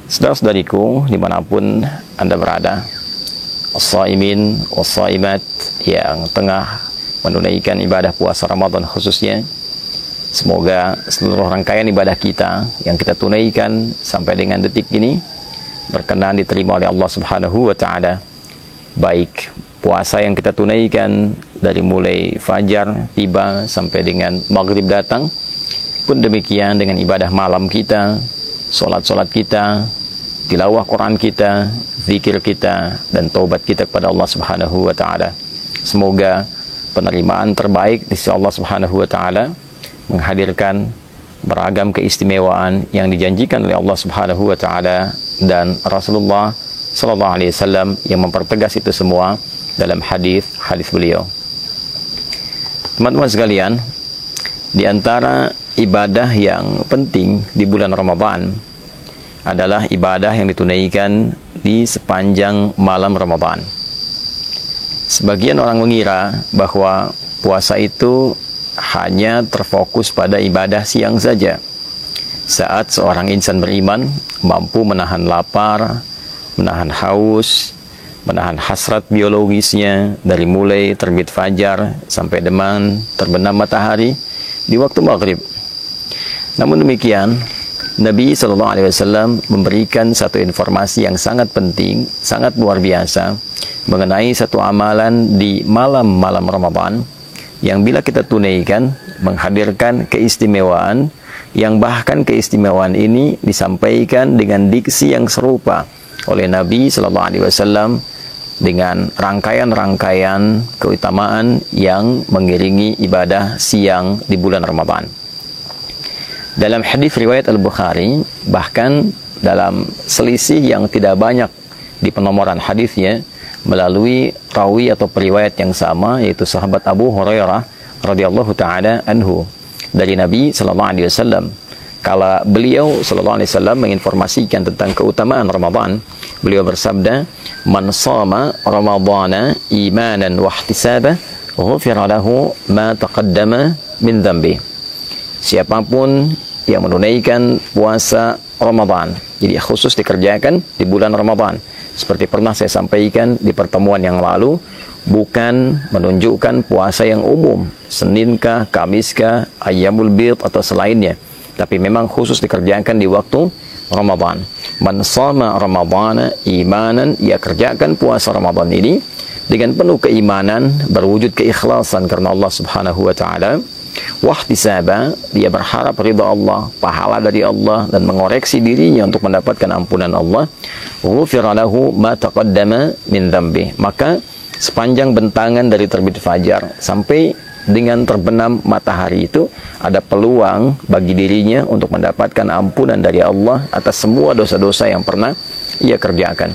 Saudara-saudariku dimanapun Anda berada, as-saimin was-saimat yang tengah menunaikan ibadah puasa Ramadan khususnya, semoga seluruh rangkaian ibadah kita yang kita tunaikan sampai dengan detik ini berkenan diterima oleh Allah Subhanahu wa Ta'ala. Baik puasa yang kita tunaikan dari mulai fajar tiba sampai dengan maghrib datang, pun demikian dengan ibadah malam kita, solat-solat kita, tilawah Quran kita, zikir kita, dan taubat kita kepada Allah Subhanahu wa Ta'ala. Semoga penerimaan terbaik di sisi Allah Subhanahu wa Ta'ala menghadirkan beragam keistimewaan yang dijanjikan oleh Allah Subhanahu wa Ta'ala dan Rasulullah sallallahu alaihi wasallam yang mempertegas itu semua dalam hadis beliau. Teman-teman sekalian, di antara ibadah yang penting di bulan Ramadan adalah ibadah yang ditunaikan di sepanjang malam Ramadan. Sebagian orang mengira bahwa puasa itu hanya terfokus pada ibadah siang saja, saat seorang insan beriman mampu menahan lapar, menahan haus, menahan hasrat biologisnya dari mulai terbit fajar sampai dengan terbenam matahari di waktu maghrib. Namun demikian, Nabi SAW memberikan satu informasi yang sangat penting, sangat luar biasa mengenai satu amalan di malam-malam Ramadan yang bila kita tunaikan menghadirkan keistimewaan, yang bahkan keistimewaan ini disampaikan dengan diksi yang serupa oleh Nabi SAW dengan rangkaian-rangkaian keutamaan yang mengiringi ibadah siang di bulan Ramadan. Dalam hadis riwayat Al-Bukhari, bahkan dalam selisih yang tidak banyak di penomoran hadisnya, melalui rawi atau periwayat yang sama, yaitu sahabat Abu Hurairah radhiyallahu taala anhu dari Nabi sallallahu alaihi wasallam. Kala beliau sallallahu alaihi wasallam menginformasikan tentang keutamaan Ramadan, beliau bersabda, "Man shama Ramadhana imanan wa ihtisaban, ghufira lahu ma taqaddama min dhanbi." Siapapun yang menunaikan puasa Ramadan, jadi khusus dikerjakan di bulan Ramadan, seperti pernah saya sampaikan di pertemuan yang lalu, bukan menunjukkan puasa yang umum, Seninkah, Kamiskah, Ayyamul Bid atau selainnya, tapi memang khusus dikerjakan di waktu Ramadan. Man shama Ramadhana imanan, ia kerjakan puasa Ramadan ini dengan penuh keimanan, berwujud keikhlasan karena Allah Subhanahu wa Ta'ala. Wahtisaba, dia berharap ridha Allah, pahala dari Allah, dan mengoreksi dirinya untuk mendapatkan ampunan Allah. Ghufira lahu ma taqaddama min dhanbi, maka sepanjang bentangan dari terbit fajar sampai dengan terbenam matahari itu ada peluang bagi dirinya untuk mendapatkan ampunan dari Allah atas semua dosa-dosa yang pernah ia kerjakan.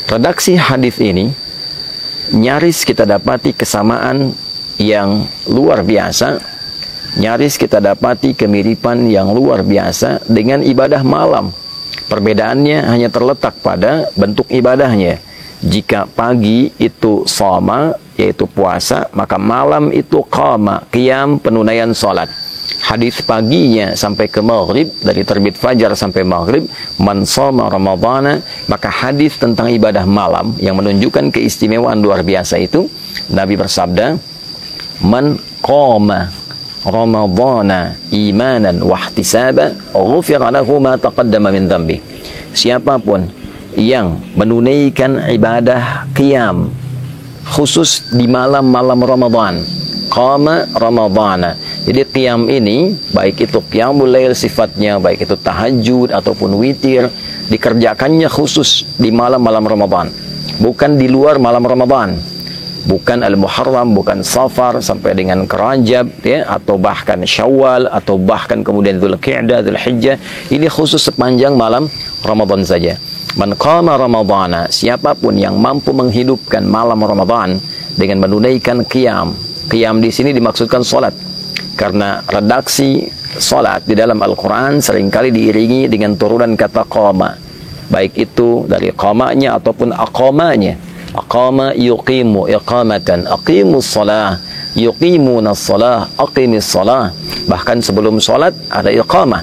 Redaksi hadis ini nyaris kita dapati kesamaan yang luar biasa, nyaris kita dapati kemiripan yang luar biasa dengan ibadah malam. Perbedaannya hanya terletak pada bentuk ibadahnya. Jika pagi itu shoma, yaitu puasa, maka malam itu qama, qiyam, penunaian salat. Hadis paginya sampai ke maghrib, dari terbit fajar sampai maghrib, man shoma Ramadhana, maka hadis tentang ibadah malam yang menunjukkan keistimewaan luar biasa itu, Nabi bersabda, man qama Ramadhana imanan wa ihtisaban, ghufira lahu ma taqaddama min dhanbi. Siapapun yang menunaikan ibadah qiyam khusus di malam-malam Ramadan, qama Ramadhana. Jadi qiyam ini baik itu qiyamul lail sifatnya, baik itu tahajud ataupun witir, dikerjakannya khusus di malam-malam Ramadan, bukan di luar malam Ramadan. Bukan Al-Muharram, bukan Safar sampai dengan Rajab, ya, atau bahkan Syawal, atau bahkan kemudian Dzulqa'dah, Dzulhijjah. Ini khusus sepanjang malam Ramadan saja. Man qama Ramadhana, siapapun yang mampu menghidupkan malam Ramadan dengan menunaikan qiyam. Qiyam di sini dimaksudkan salat. Karena redaksi salat di dalam Al-Qur'an seringkali diiringi dengan turunan kata qama. Baik itu dari qamanya ataupun aqamanya. Aqama yuqimu iqamatan, aqimus salah, yuqimuna salah, aqimis salah. Bahkan sebelum salat ada iqamah.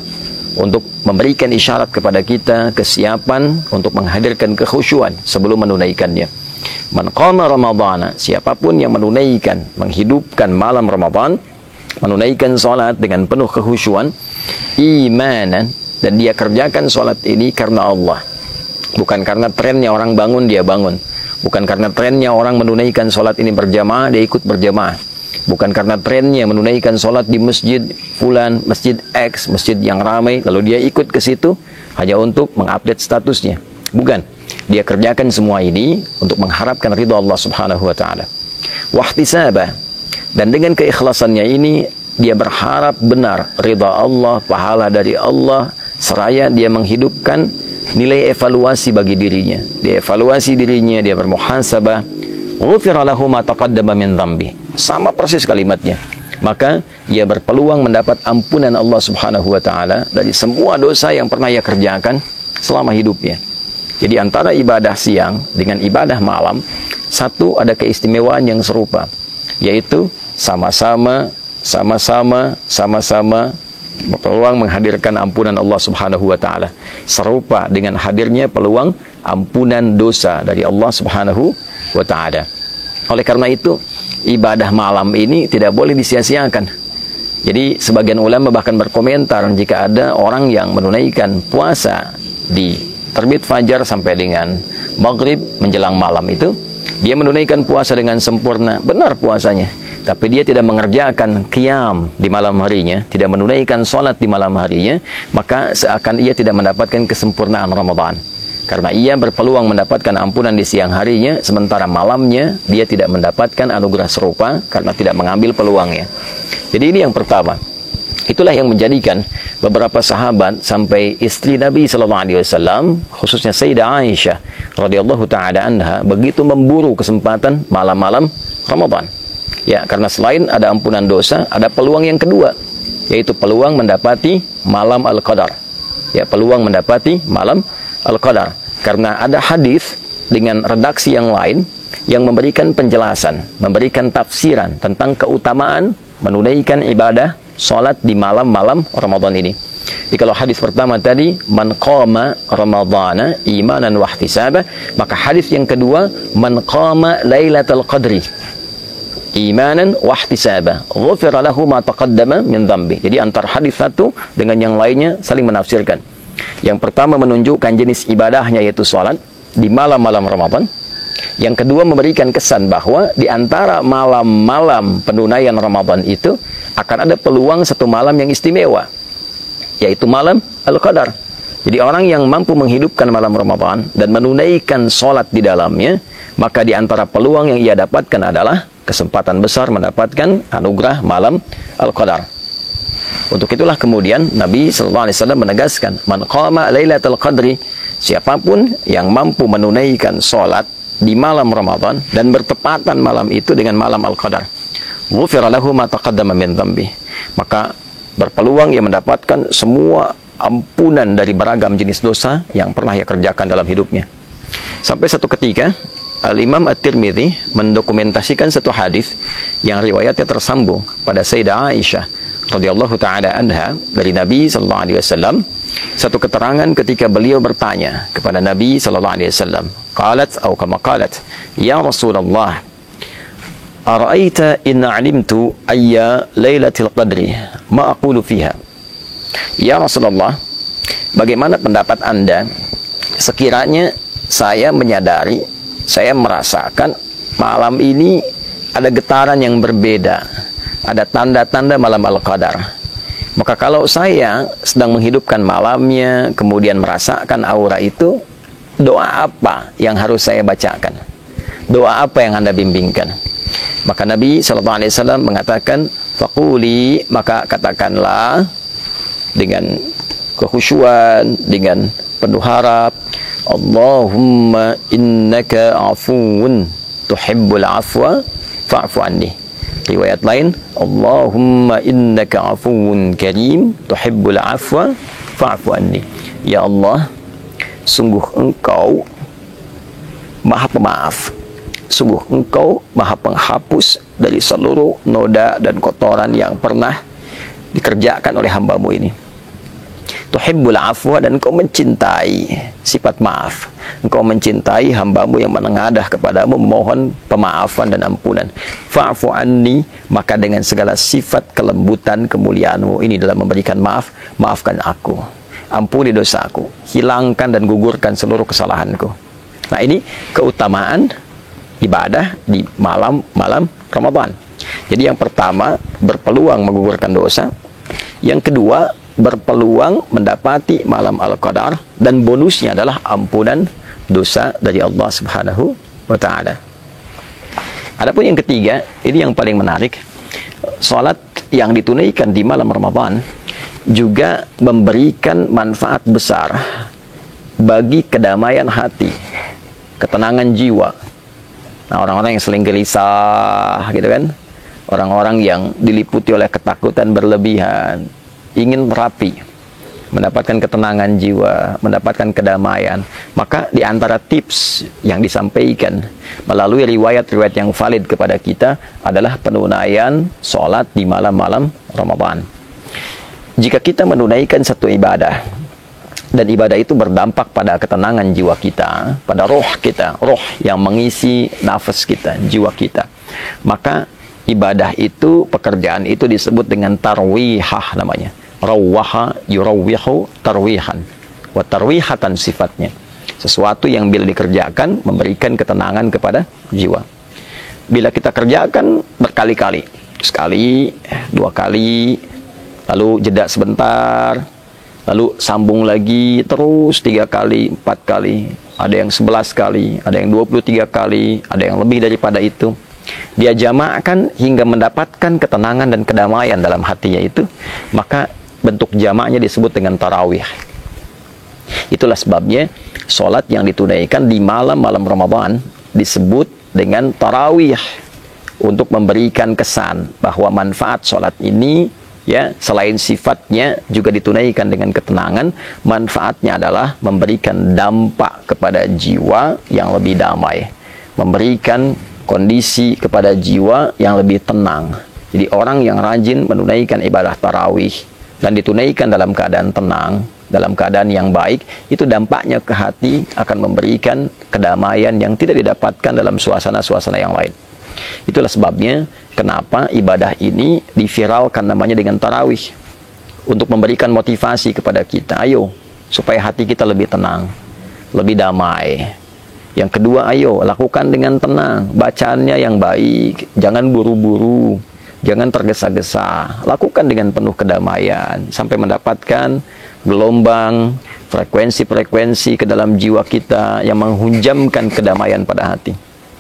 untuk memberikan isyarat kepada kita kesiapan untuk menghadirkan kekhusyuan sebelum menunaikannya. Man qama ramadhana, siapapun yang menunaikan, menghidupkan malam Ramadan, menunaikan salat dengan penuh kekhusyuan, imanan, dan dia kerjakan salat ini karena Allah. Bukan karena trennya orang bangun dia bangun. Bukan karena trennya orang menunaikan salat ini berjamaah dia ikut berjamaah. Bukan karena trennya menunaikan salat di masjid fulan, masjid X, masjid yang ramai, lalu dia ikut ke situ hanya untuk mengupdate statusnya. Bukan. Dia kerjakan semua ini untuk mengharapkan ridha Allah Subhanahu wa taala. Wahtisaba, dan dengan keikhlasannya ini dia berharap benar ridha Allah, pahala dari Allah, seraya dia menghidupkan nilai evaluasi bagi dirinya. Dia evaluasi dirinya, dia bermuhasabah. Ghufira lahu ma taqaddama min dhanbi. Sama persis kalimatnya. Maka ia berpeluang mendapat ampunan Allah Subhanahu wa taala dari semua dosa yang pernah ia kerjakan selama hidupnya. Jadi antara ibadah siang dengan ibadah malam, satu ada keistimewaan yang serupa, yaitu sama-sama berpeluang menghadirkan ampunan Allah Subhanahu wa taala. Serupa dengan hadirnya peluang ampunan dosa dari Allah Subhanahu wa taala. Oleh karena itu, ibadah malam ini tidak boleh disia-siakan. Jadi sebagian ulama bahkan berkomentar jika ada orang yang menunaikan puasa di terbit fajar sampai dengan maghrib menjelang malam itu, dia menunaikan puasa dengan sempurna, benar puasanya, tapi dia tidak mengerjakan qiyam di malam harinya, tidak menunaikan sholat di malam harinya, maka seakan ia tidak mendapatkan kesempurnaan Ramadan. Karena ia berpeluang mendapatkan ampunan di siang harinya, sementara malamnya dia tidak mendapatkan anugerah serupa karena tidak mengambil peluangnya. Jadi ini yang pertama. Itulah yang menjadikan beberapa sahabat sampai istri Nabi SAW, khususnya Sayyidah Aisyah radhiyallahu taala anha, begitu memburu kesempatan malam-malam Ramadan. Ya, karena selain ada ampunan dosa, ada peluang yang kedua, yaitu peluang mendapati malam Al-Qadar. Ya, peluang mendapati malam Al-Qadar. Karena ada hadis dengan redaksi yang lain yang memberikan penjelasan, memberikan tafsiran tentang keutamaan menunaikan ibadah salat di malam-malam Ramadan ini. Jadi kalau hadis pertama tadi man qama ramadhana imanan wa ihtisaba, maka hadis yang kedua man qama lailatul qadri imanan wa ihtisaba ghufira lahu ma taqaddama min dhanbi. Jadi antara hadis satu dengan yang lainnya saling menafsirkan. Yang pertama menunjukkan jenis ibadahnya yaitu salat di malam-malam Ramadan. Yang kedua memberikan kesan bahwa di antara malam-malam penunaian Ramadan itu akan ada peluang satu malam yang istimewa, yaitu malam Al-Qadar. Jadi orang yang mampu menghidupkan malam Ramadan dan menunaikan sholat di dalamnya, maka di antara peluang yang ia dapatkan adalah kesempatan besar mendapatkan anugerah malam Al-Qadar. Untuk itulah kemudian Nabi SAW menegaskan, man qama lailatul qadri, siapapun yang mampu menunaikan sholat di malam Ramadan dan bertepatan malam itu dengan malam Al-Qadar, ghufira lahu ma taqaddama min dhanbi, maka berpeluang ia mendapatkan semua ampunan dari beragam jenis dosa yang pernah ia kerjakan dalam hidupnya. Sampai satu ketika Al-Imam At-Tirmidzi mendokumentasikan satu hadis yang riwayatnya tersambung pada Sayyidah Aisyah radhiyallahu taala anha dari Nabi sallallahu alaihi wasallam. Satu keterangan ketika beliau bertanya kepada Nabi sallallahu alaihi wasallam, qalat atau kama qalat, ya Rasulullah, ara'aita in 'alimtu ayya lailatul qadri ma aqulu fiha. Ya Rasulullah, bagaimana pendapat Anda sekiranya saya menyadari, saya merasakan malam ini ada getaran yang berbeda, ada tanda-tanda malam Al-Qadar. Maka kalau saya sedang menghidupkan malamnya, kemudian merasakan aura itu, doa apa yang harus saya bacakan? Doa apa yang Anda bimbingkan? Maka Nabi SAW mengatakan, faquli, maka katakanlah dengan kekhusyuan, dengan penuh harap, Allahumma innaka afuun tuhibbul afwa fa'fu anni. Riwayat lain, Allahumma innaka afuun karim tuhibbul afwa fa'fu anni. Ya Allah, sungguh Engkau Maha Pemaaf, sungguh Engkau Maha Penghapus dari seluruh noda dan kotoran yang pernah dikerjakan oleh hamba-Mu ini. tuhibbul afwa, dan engkau mencintai sifat maaf. Engkau mencintai hambamu yang menengadah kepadamu, memohon pemaafan dan ampunan. Fa'fu anni, maka dengan segala sifat kelembutan kemuliaanmu ini dalam memberikan maaf, maafkan aku, ampuni dosaku, hilangkan dan gugurkan seluruh kesalahanku. Nah, ini keutamaan ibadah di malam-malam Ramadan. Jadi yang pertama, berpeluang menggugurkan dosa. Yang kedua, berpeluang mendapati malam Al-Qadar, dan bonusnya adalah ampunan dosa dari Allah Subhanahu wa ta'ala. Adapun yang ketiga, ini yang paling menarik. Salat yang ditunaikan di malam Ramadan juga memberikan manfaat besar bagi kedamaian hati, ketenangan jiwa. Nah, orang-orang yang sering gelisah gitu kan, orang-orang yang diliputi oleh ketakutan berlebihan, ingin merapi, mendapatkan ketenangan jiwa, mendapatkan kedamaian, maka di antara tips yang disampaikan melalui riwayat-riwayat yang valid kepada kita adalah penunaian sholat di malam-malam Ramadan. Jika kita menunaikan satu ibadah, dan ibadah itu berdampak pada ketenangan jiwa kita, pada roh kita, roh yang mengisi nafas kita, jiwa kita, maka ibadah itu, pekerjaan itu disebut dengan tarwihah namanya. Rawwaha yurawwihu tarwihan, wa tarwihatan sifatnya. Sesuatu yang bila dikerjakan memberikan ketenangan kepada jiwa. Bila kita kerjakan berkali-kali, sekali, dua kali, lalu jeda sebentar, lalu sambung lagi terus 3 kali, 4 kali, ada yang 11 kali, ada yang 23 kali, ada yang lebih daripada itu. Dia jamakkan hingga mendapatkan ketenangan dan kedamaian dalam hatinya itu, maka bentuk jamaknya disebut dengan tarawih. Itulah sebabnya sholat yang ditunaikan di malam-malam Ramadan disebut dengan tarawih, untuk memberikan kesan bahwa manfaat sholat ini, ya, selain sifatnya juga ditunaikan dengan ketenangan, manfaatnya adalah memberikan dampak kepada jiwa yang lebih damai, memberikan kondisi kepada jiwa yang lebih tenang. Jadi orang yang rajin menunaikan ibadah tarawih dan ditunaikan dalam keadaan tenang, dalam keadaan yang baik, itu dampaknya ke hati akan memberikan kedamaian yang tidak didapatkan dalam suasana-suasana yang lain. Itulah sebabnya kenapa ibadah ini diviralkan namanya dengan tarawih, untuk memberikan motivasi kepada kita, ayo supaya hati kita lebih tenang, lebih damai. Yang kedua, ayo lakukan dengan tenang, bacaannya yang baik, jangan buru-buru, jangan tergesa-gesa, lakukan dengan penuh kedamaian sampai mendapatkan gelombang, frekuensi-frekuensi ke dalam jiwa kita yang menghunjamkan kedamaian pada hati.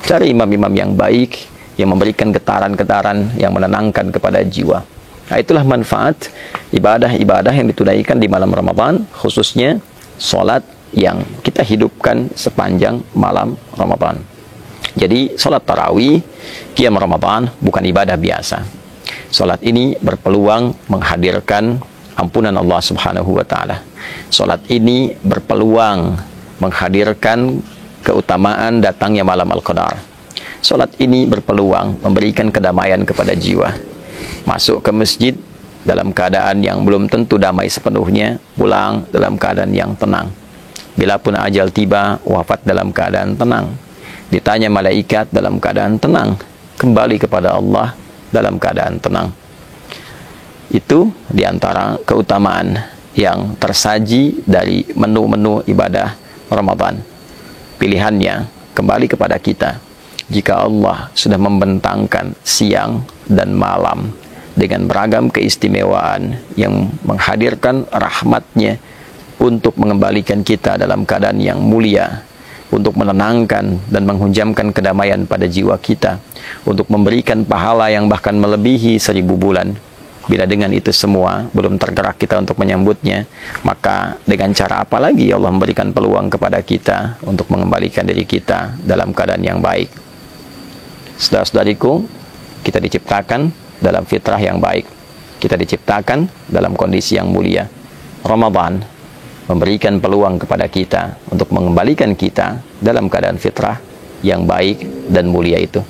Cari imam-imam yang baik, yang memberikan getaran-getaran yang menenangkan kepada jiwa. Nah, itulah manfaat ibadah-ibadah yang ditunaikan di malam Ramadan, khususnya sholat yang kita hidupkan sepanjang malam Ramadan. Jadi sholat tarawih, qiyam Ramadan bukan ibadah biasa. Sholat ini berpeluang menghadirkan ampunan Allah Subhanahu wa ta'ala. Sholat ini berpeluang menghadirkan keutamaan datangnya malam Al-Qadar. Sholat ini berpeluang memberikan kedamaian kepada jiwa. Masuk ke masjid dalam keadaan yang belum tentu damai sepenuhnya, pulang dalam keadaan yang tenang. Bila pun ajal tiba, wafat dalam keadaan tenang. Ditanya malaikat dalam keadaan tenang, kembali kepada Allah dalam keadaan tenang. Itu diantara keutamaan yang tersaji dari menu-menu ibadah Ramadan. Pilihannya kembali kepada kita. Jika Allah sudah membentangkan siang dan malam dengan beragam keistimewaan yang menghadirkan rahmatnya untuk mengembalikan kita dalam keadaan yang mulia, untuk menenangkan dan menghunjamkan kedamaian pada jiwa kita, untuk memberikan pahala yang bahkan melebihi 1000 bulan. Bila dengan itu semua belum tergerak kita untuk menyambutnya, maka dengan cara apa lagi Allah memberikan peluang kepada kita untuk mengembalikan diri kita dalam keadaan yang baik? Saudara-saudariku, kita diciptakan dalam fitrah yang baik, kita diciptakan dalam kondisi yang mulia. Ramadan memberikan peluang kepada kita untuk mengembalikan kita dalam keadaan fitrah yang baik dan mulia itu.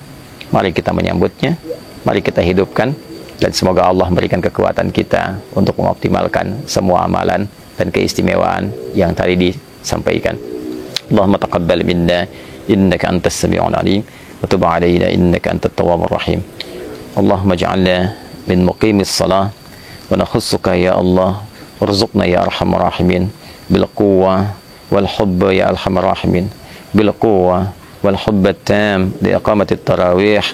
Mari kita menyambutnya, mari kita hidupkan, dan semoga Allah memberikan kekuatan kita untuk mengoptimalkan semua amalan dan keistimewaan yang tadi disampaikan. Allahumma taqabbal minna innaka antas sami'ul alim wa tub 'alaina innaka antat tawwabur rahim. Allahumma ij'alna min muqimis salah wa nakhussuka ya Allah warzuqna ya arhamar rahimin bil quwwah wal hubb ya arhamar rahimin bil quwwah wal hubb at-tam li iqamati at-tarawih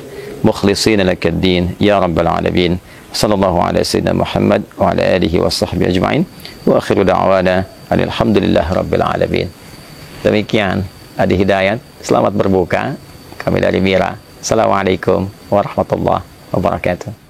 mukhlisina lakad-din ya rabbal alamin. Sallallahu ala sayyidina Muhammad wa ala alihi wa sahbihi ajma'in wa akhiru da'wana alhamdulillahi rabbil alamin. Demikian Adi Hidayat, selamat berbuka. Kami dari Mira. Assalamualaikum warahmatullahi wabarakatuh.